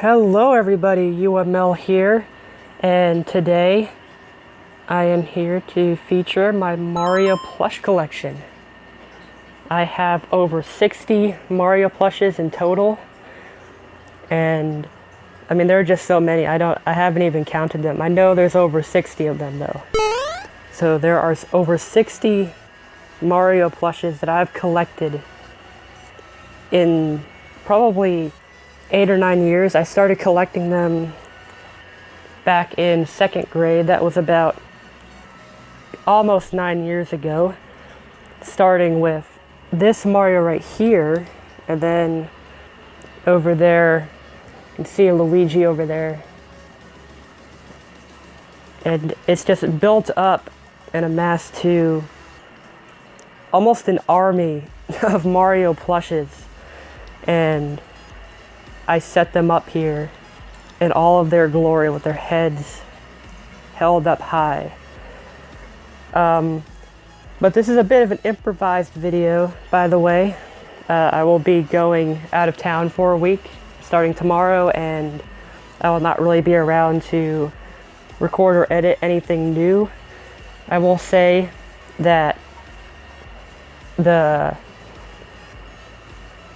Hello everybody, UML here, and today I am here to feature my Mario plush collection. I have over 60 Mario plushes in total, and I mean there are just so many. I haven't even counted them. I know there's over 60 of them though. So there are over 60 Mario plushes that I've collected in probably 8 or 9 years. I started collecting them back in 2nd grade. That was about almost 9 years ago. Starting with this Mario right here, and then over there, you can see a Luigi over there. And it's just built up and amassed to almost an army of Mario plushes. And I set them up here in all of their glory with their heads held up high. But this is a bit of an improvised video, by the way. I will be going out of town for a week starting tomorrow, and I will not really be around to record or edit anything new. I will say that the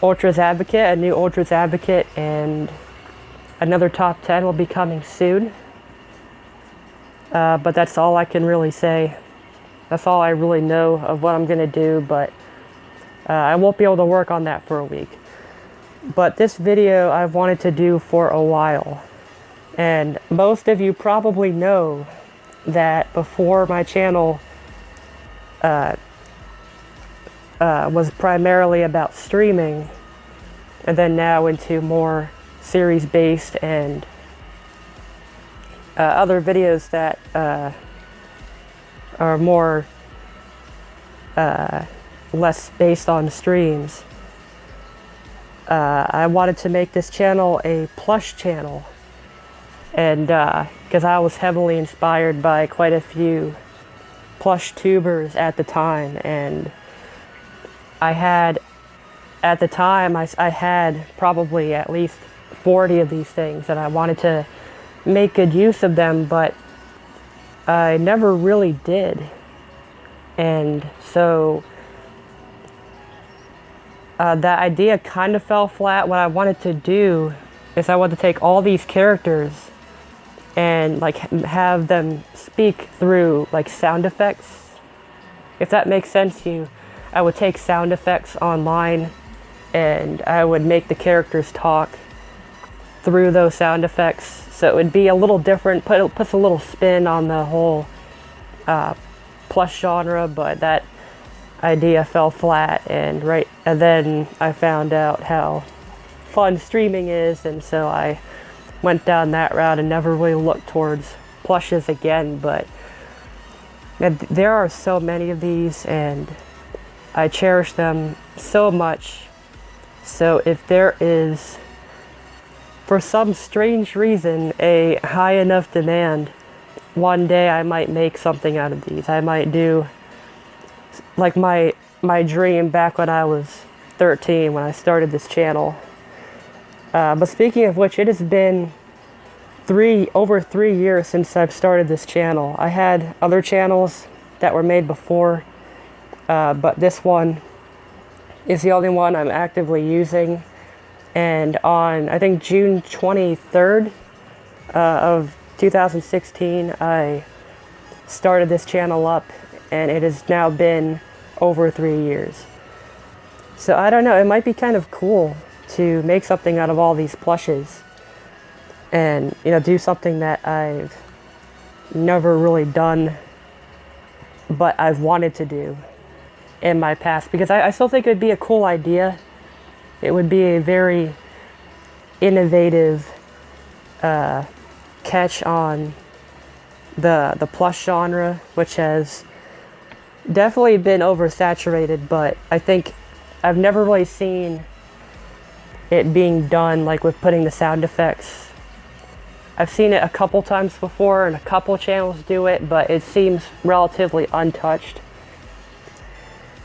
Ultra's Advocate, a new Ultra's Advocate, and another top 10 will be coming soon. But that's all I can really say. That's all I really know of what I'm going to do, but I won't be able to work on that for a week. But this video I've wanted to do for a while. And most of you probably know that before my channel was primarily about streaming, and then now into more series-based and other videos that are more less based on streams. I wanted to make this channel a plush channel, and because I was heavily inspired by quite a few plush tubers at the time, and I had, at the time, I had probably at least 40 of these things, and I wanted to make good use of them, but I never really did. And so that idea kind of fell flat. What I wanted to do is I wanted to take all these characters and like have them speak through like sound effects, if that makes sense to you. I would take sound effects online and I would make the characters talk through those sound effects. So it would be a little different, puts a little spin on the whole plush genre, but that idea fell flat, and then I found out how fun streaming is, and so I went down that route and never really looked towards plushes again. But there are so many of these, and I cherish them so much. So if there is, for some strange reason, a high enough demand, one day I might make something out of these. I might do, like my dream back when I was 13, when I started this channel. But speaking of which, it has been over 3 years since I've started this channel. I had other channels that were made before, but this one is the only one I'm actively using. And on, I think, June 23rd of 2016, I started this channel up, and it has now been over 3 years. So I don't know, it might be kind of cool to make something out of all these plushes and, you know, do something that I've never really done, but I've wanted to do in my past, because I still think it would be a cool idea. It would be a very innovative catch on the plush genre, which has definitely been oversaturated, but I think I've never really seen it being done like with putting the sound effects. I've seen it a couple times before, and a couple channels do it, but it seems relatively untouched.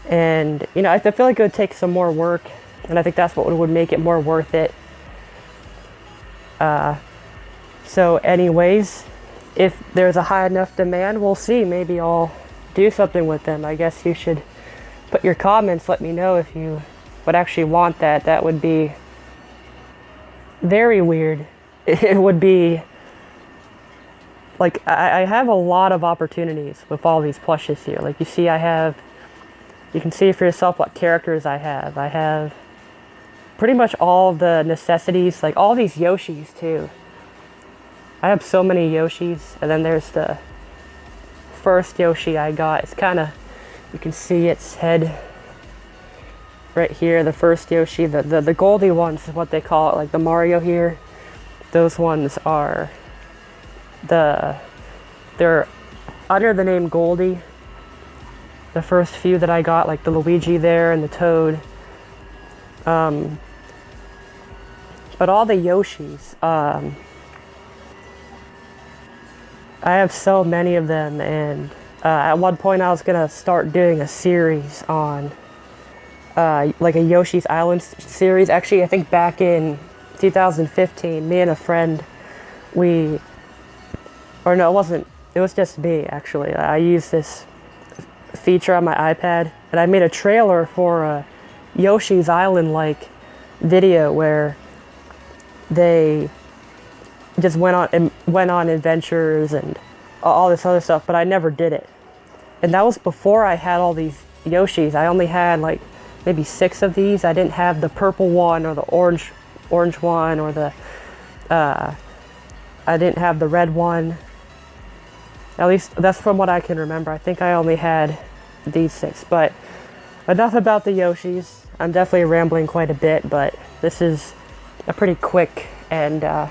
And, you know, I feel like it would take some more work, and I think that's what would make it more worth it. So anyways, if there's a high enough demand, we'll see. Maybe I'll do something with them. I guess you should put your comments, let me know if you would actually want that. That would be very weird. It would be like, I have a lot of opportunities with all these plushes here. Like you see, you can see for yourself what characters I have. I have pretty much all the necessities, like all these Yoshis too. I have so many Yoshis. And then there's the first Yoshi I got. It's kind of, you can see its head right here. The first Yoshi, the Goldie ones is what they call it, like the Mario here. Those ones are they're under the name Goldie. The first few that I got, like the Luigi there and the Toad. But all the Yoshis, I have so many of them, and at one point I was gonna start doing a series on like a Yoshi's Island series. Actually, I think back in 2015, me and a friend, it was just me actually. I used this feature on my iPad, and I made a trailer for a Yoshi's Island like video where they just went on adventures and all this other stuff, but I never did it. And that was before I had all these Yoshis. I only had like maybe 6 of these. I didn't have the purple one or the orange one, or the I didn't have the red one. At least that's from what I can remember. I think I only had these 6. But enough about the Yoshis. I'm definitely rambling quite a bit, but this is a pretty quick and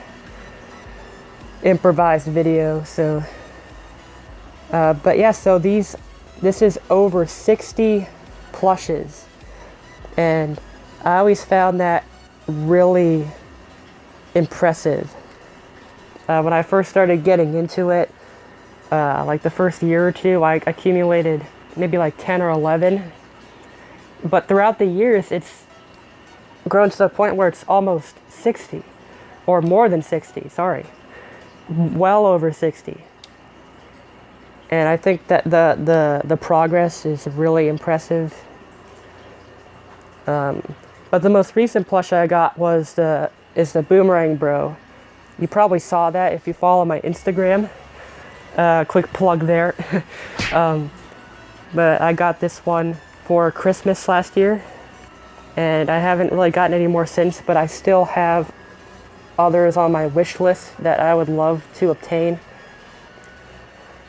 improvised video. So but yeah, so this is over 60 plushes, and I always found that really impressive. When I first started getting into it, like the first year or two, I accumulated maybe like 10 or 11. But throughout the years, it's grown to the point where it's almost 60, or more than 60, sorry. Well over 60. And I think that the progress is really impressive. But the most recent plush I got is the Boomerang Bro. You probably saw that if you follow my Instagram. Quick plug there. But I got this one for Christmas last year, and I haven't really gotten any more since, but I still have others on my wish list that I would love to obtain.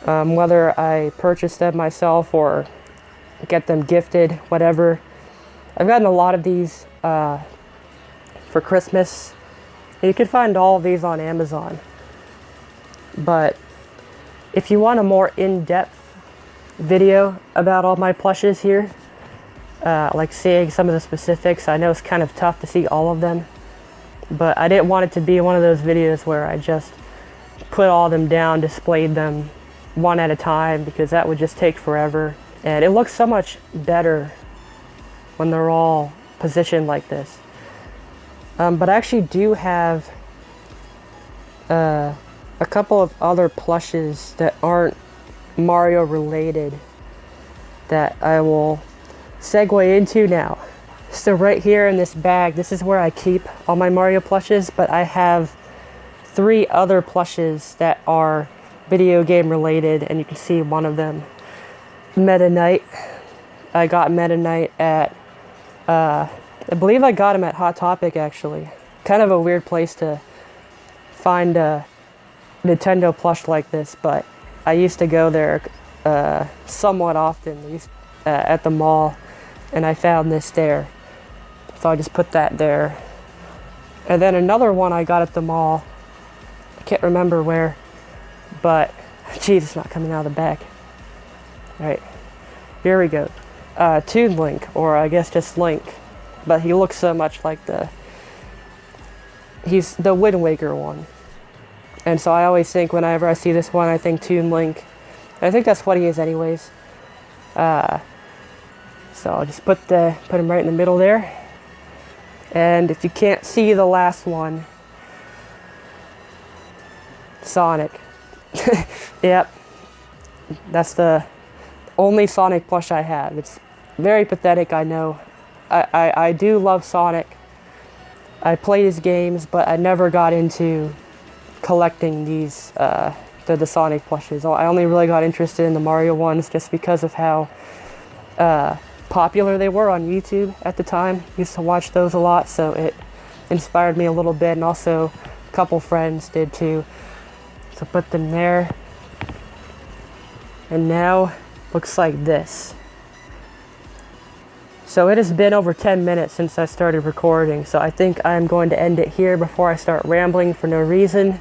Whether I purchase them myself or get them gifted, whatever. I've gotten a lot of these for Christmas. You can find all of these on Amazon. But if you want a more in-depth video about all my plushes here, like seeing some of the specifics, I know it's kind of tough to see all of them, but I didn't want it to be one of those videos where I just put all of them down, displayed them one at a time, because that would just take forever. And it looks so much better when they're all positioned like this. But I actually do have a couple of other plushes that aren't Mario related that I will segue into now. So right here in this bag, this is where I keep all my Mario plushes, but I have 3 other plushes that are video game related, and you can see one of them, Meta Knight. I got Meta Knight at I believe I got him at Hot Topic, actually. Kind of a weird place to find a Nintendo plush like this, but I used to go there somewhat often at the mall, and I found this there. So I just put that there. And then another one I got at the mall, I can't remember where, but geez, it's not coming out of the bag. All right, here we go. Toon Link, or I guess just Link, but he looks so much like he's the Wind Waker one. And so I always think, whenever I see this one, I think Toon Link. I think that's what he is anyways. So I'll just put him right in the middle there. And if you can't see the last one, Sonic. Yep. That's the only Sonic plush I have. It's very pathetic, I know. I do love Sonic. I play his games, but I never got into collecting these, the Sonic plushes. I only really got interested in the Mario ones just because of how popular they were on YouTube at the time. Used to watch those a lot, so it inspired me a little bit, and also a couple friends did too. So put them there. And now, looks like this. So it has been over 10 minutes since I started recording, so I think I'm going to end it here before I start rambling for no reason.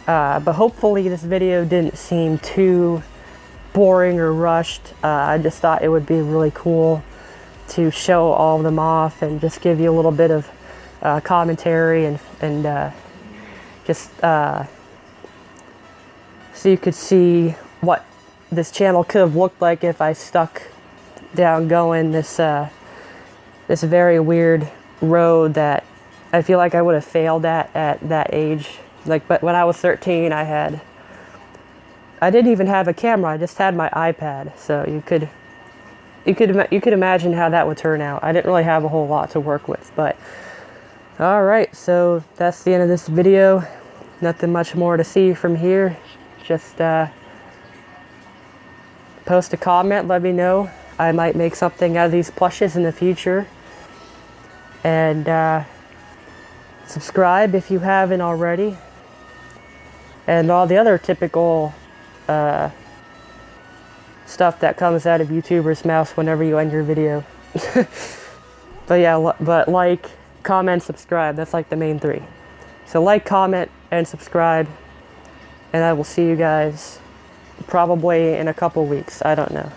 But hopefully this video didn't seem too boring or rushed. I just thought it would be really cool to show all of them off and just give you a little bit of commentary and just so you could see what this channel could have looked like if I stuck down going this this very weird road that I feel like I would have failed at that age. Like, but when I was 13, I didn't even have a camera. I just had my iPad, so you could imagine how that would turn out. I didn't really have a whole lot to work with, but all right. So that's the end of this video. Nothing much more to see from here. Just post a comment. Let me know. I might make something out of these plushes in the future. And subscribe if you haven't already. And all the other typical stuff that comes out of YouTubers' mouths whenever you end your video. But yeah, but like, comment, subscribe. That's like the main three. So like, comment, and subscribe. And I will see you guys probably in a couple weeks. I don't know.